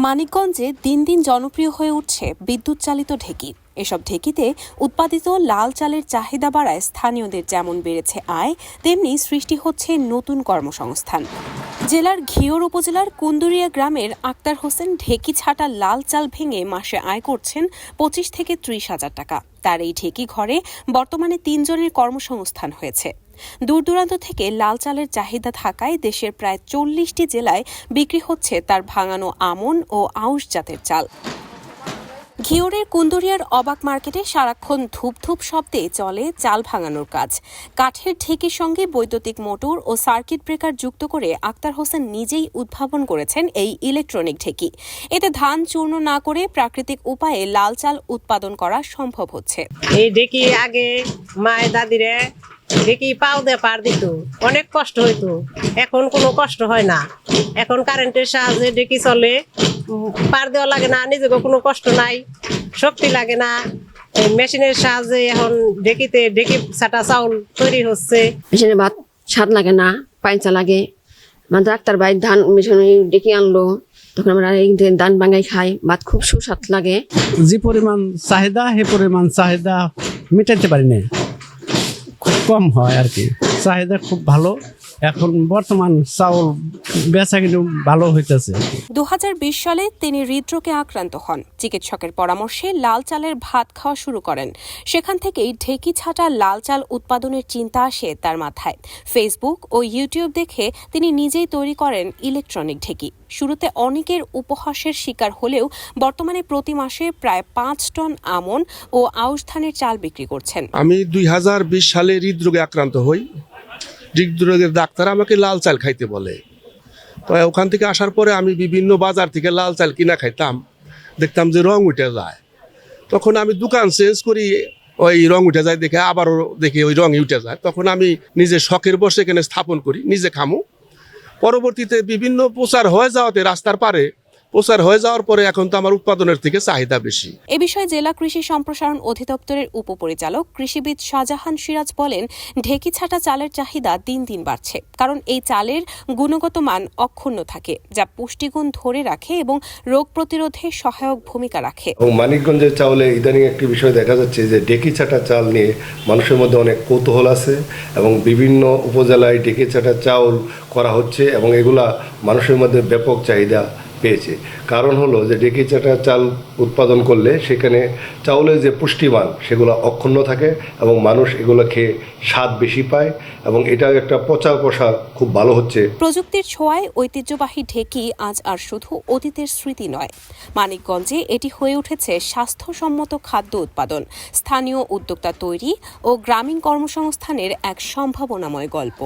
মানিকগঞ্জে দিন দিন জনপ্রিয় হয়ে উঠছে বিদ্যুৎ চালিত ঢেঁকি। এসব ঢেঁকিতে উৎপাদিত লাল চালের চাহিদা বাড়ায় স্থানীয়দের যেমন বেড়েছে আয়, তেমনি সৃষ্টি হচ্ছে নতুন কর্মসংস্থান। জেলার ঘিওর উপজেলার কুন্দুরিয়া গ্রামের আক্তার হোসেন ঢেঁকি ছাটা লাল চাল ভেঙে মাসে আয় করছেন 25 থেকে 30 হাজার টাকা। তার এই ঢেঁকি ঘরে বর্তমানে 3 জনের কর্মসংস্থান হয়েছে। দূর দূরান্ত থেকে লাল চালের চাহিদা থাকায় দেশের প্রায় 40টি জেলায় বিক্রি হচ্ছে তার ভাঙানো আমন ও আউশ জাতের চাল। ঘিওরের কুন্দুরিয়ার অবাক মার্কেটে সারাক্ষণ ধূপ ধূপ শব্দে চলে চাল ভাঙানোর কাজ। কাঠের ঢেঁকির সঙ্গে বৈদ্যুতিক মোটর ও সার্কিট ব্রেকার যুক্ত করে আক্তার হোসেন নিজেই উদ্ভাবন করেছেন এই ইলেকট্রনিক ঢেঁকি। এতে ধান চূর্ণ না করে প্রাকৃতিক উপায়ে লাল চাল উৎপাদন করা সম্ভব হচ্ছে। এই ঢেঁকি আগে মায়ের দাদিরে ঢেঁকি পাও দিয়ে পার দিত, অনেক কষ্ট হইতো। এখন কোনো কষ্ট হয় না, এখন কারেন্টের সাহায্যে ঢেঁকি চলে, পার দেওয়া লাগে না, নিজেকে কোনো কষ্ট নাই, শক্তি লাগে না। মেশিনের সাহায্যে এখন ঢেঁকিতে ঢেঁকি ছাটা চাউল তৈরি হচ্ছে। মেশিনে ভাত স্বাদ লাগে না, পাইচা লাগে। মানে ডাক্তার ভাই ধান মেশিনে ঢেঁকি আনলো, তখন আমরা এই ধান ভাঙাই খাই, ভাত খুব সুস্বাদ লাগে। যে পরিমাণ চাহিদা সে পরিমাণ চাহিদা মেটাইতে পারি না, খুব কম হয় আর কি। চাহিদা খুব ভালো, এখন বর্তমান চাউল বেচা কিন্তু ভালো হইতেছে। 2020 সালে তিনি হৃদরোগে আক্রান্ত হন। চিকিৎসকের পরামর্শে লাল চালের ভাত খাওয়া শুরু করেন। সেখান থেকেই ঢেঁকি ছাটা লাল চাল উৎপাদনের চিন্তা আসে তার মাথায়। ফেসবুক ও ইউটিউব দেখে তিনি নিজেই তৈরি করেন ইলেকট্রনিক ঢেঁকি। শুরুতে অনেকের উপহাসের শিকার হলেও বর্তমানে প্রতি মাসে প্রায় 5 টন আমন ও আউশ ধানের চাল বিক্রি করছেন। আমি 2020 সালে হৃদরোগে আক্রান্ত হই। হৃদরোগের ডাক্তার আমাকে লাল চাল খাইতে বলে। তো ওখান থেকে আসার পরে আমি বিভিন্ন বাজার থেকে লাল চাল কিনা খাইতাম, দেখতাম যে রং উঠে যায়। তখন আমি দোকান চেঞ্জ করি, ওই রং উঠে যায় দেখে আবারও দেখি ওই রঙই উঠে যায়। তখন আমি নিজে শখের বসে এখানে স্থাপন করি, নিজে খামু। পরবর্তীতে বিভিন্ন প্রচার হয়ে যাওয়াতে রাস্তার পারে প্রচার হয়ে যাওয়ার পরে এখন তো আমার উৎপাদনের থেকে চাহিদা বেশি। এ বিষয়ে জেলা কৃষি সম্প্রসারণ অধিদপ্তরের উপপরিচালক কৃষিবিদ শাহজাহান সিরাজ বলেন, ঢেঁকি ছাটা চালের চাহিদা দিন দিন বাড়ছে, কারণ এই চালের গুণগত মান অক্ষুণ্ণ থাকে, যা পুষ্টিগুণ ধরে রাখে এবং রোগ প্রতিরোধে সহায়ক ভূমিকা রাখে। এবং মানিকগঞ্জের চাউলে ইদানিং একটি বিষয় দেখা যাচ্ছে যে ঢেঁকি ছাটা চাল নিয়ে মানুষের মধ্যে অনেক কৌতূহল আছে এবং বিভিন্ন উপজেলায় ঢেঁকি ছাটা চাউল করা হচ্ছে এবং এগুলা মানুষের মধ্যে ব্যাপক চাহিদা পেয়েছে। কারণ হলো যে ঢেঁকি ছাটা চাল উৎপাদন করলে সেখানে চাউলের যে পুষ্টিমান সেগুলো অক্ষুণ্ণ থাকে এবং মানুষ এগুলো খেয়ে স্বাদ বেশি পায় এবং এটা একটা প্রচার প্রসার খুব ভালো হচ্ছে। প্রযুক্তির ছোঁয়ায় ঐতিহ্যবাহী ঢেঁকি আজ আর শুধু অতীতের স্মৃতি নয়, মানিকগঞ্জে এটি হয়ে উঠেছে স্বাস্থ্যসম্মত খাদ্য উৎপাদন, স্থানীয় উদ্যোক্তা তৈরি ও গ্রামীণ কর্মসংস্থানের এক সম্ভাবনাময় গল্প।